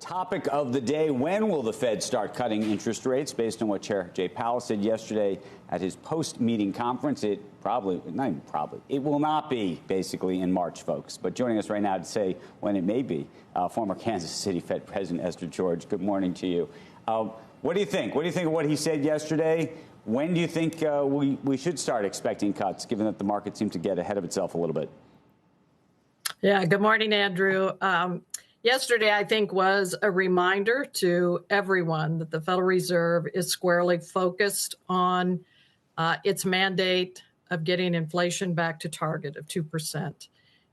Topic of the day, when will the Fed start cutting interest rates? Based on what Chair Powell said yesterday at his post-meeting conference, it will not be basically in March, folks. But joining us right now to say when it may be, former Kansas City Fed President Esther George. Good morning to you. What do you think? What do you think of what he said yesterday? When do you think we should start expecting cuts, given that the market seemed to get ahead of itself a little bit? Yeah, good morning, Andrew. Yesterday, I think, was a reminder to everyone that the Federal Reserve is squarely focused on its mandate of getting inflation back to target of 2%.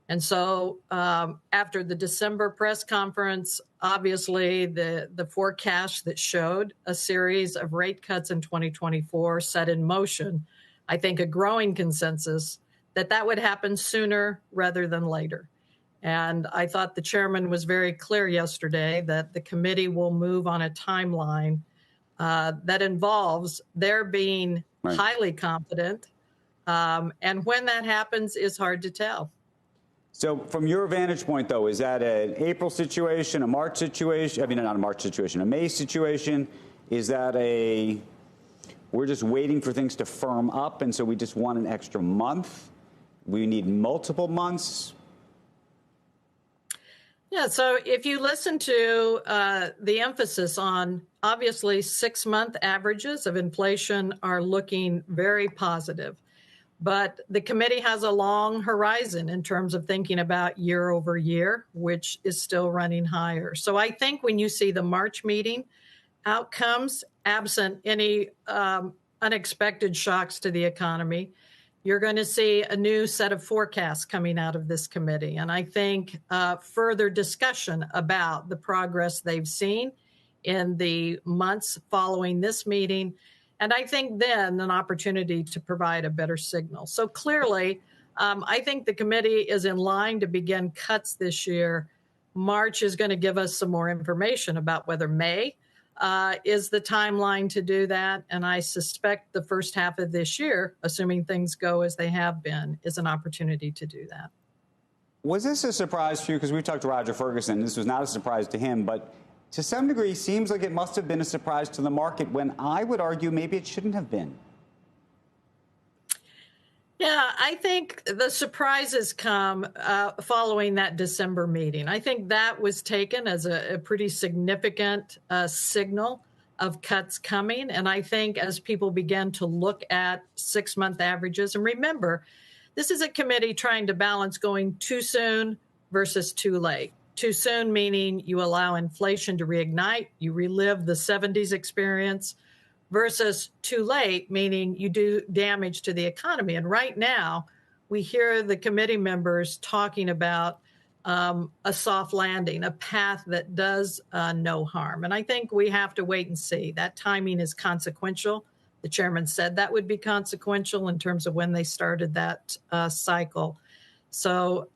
And so after the December press conference, obviously the forecast that showed a series of rate cuts in 2024 set in motion, I think, a growing consensus that would happen sooner rather than later. And I thought the chairman was very clear yesterday that the committee will move on a timeline that involves their being highly confident. And when that happens is hard to tell. So from your vantage point, though, is that an April situation, a March situation? I mean, not a March situation, a May situation? Is that we're just waiting for things to firm up, and so we just want an extra month? We need multiple months? Yeah, so if you listen to the emphasis on, obviously, 6-month averages of inflation are looking very positive. But the committee has a long horizon in terms of thinking about year over year, which is still running higher. So I think when you see the March meeting outcomes, absent any unexpected shocks to the economy, you're going to see a new set of forecasts coming out of this committee. And I think further discussion about the progress they've seen in the months following this meeting. And I think then an opportunity to provide a better signal. So clearly, I think the committee is in line to begin cuts this year. March is going to give us some more information about whether May is the timeline to do that. And I suspect the first half of this year, assuming things go as they have been, is an opportunity to do that. Was this a surprise for you? Because we talked to Roger Ferguson. This was not a surprise to him, but to some degree, seems like it must have been a surprise to the market when I would argue maybe it shouldn't have been. Yeah, I think the surprises come following that December meeting. I think that was taken as a pretty significant signal of cuts coming. And I think as people began to look at 6-month averages, and remember, this is a committee trying to balance going too soon versus too late. Too soon meaning you allow inflation to reignite, you relive the 70s experience, versus too late, meaning you do damage to the economy. And right now, we hear the committee members talking about a soft landing, a path that does no harm. And I think we have to wait and see. That timing is consequential. The chairman said that would be consequential in terms of when they started that cycle. So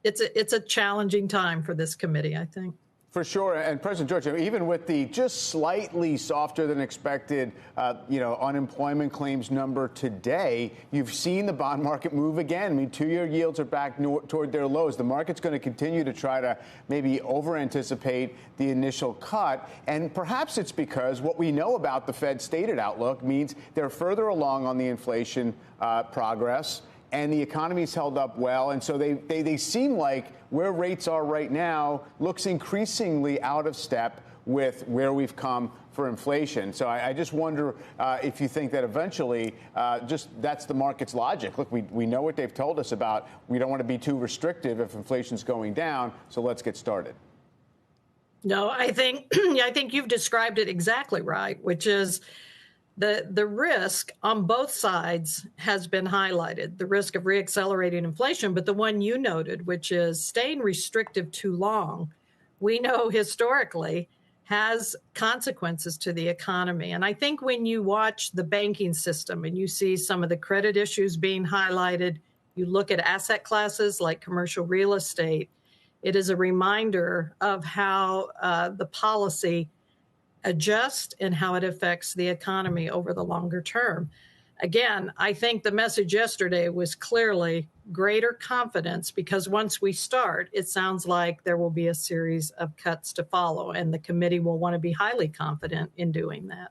it's a challenging time for this committee, I think. For sure. And President George, even with the just slightly softer than expected, unemployment claims number today, you've seen the bond market move again. I mean, 2-year yields are back toward their lows. The market's going to continue to try to maybe over-anticipate the initial cut. And perhaps it's because what we know about the Fed's stated outlook means they're further along on the inflation progress. And the economy's held up well. And so they seem like where rates are right now looks increasingly out of step with where we've come for inflation. So I just wonder if you think that eventually just that's the market's logic. Look, we know what they've told us about. We don't want to be too restrictive if inflation's going down. So let's get started. No, I think you've described it exactly right, which is the risk on both sides has been highlighted, the risk of reaccelerating inflation. But the one you noted, which is staying restrictive too long, we know historically has consequences to the economy. And I think when you watch the banking system and you see some of the credit issues being highlighted, you look at asset classes like commercial real estate, it is a reminder of how the policy adjusts and how it affects the economy over the longer term. again, I think the message yesterday was clearly greater confidence, because once we start, it sounds like there will be a series of cuts to follow, and the committee will want to be highly confident in doing that.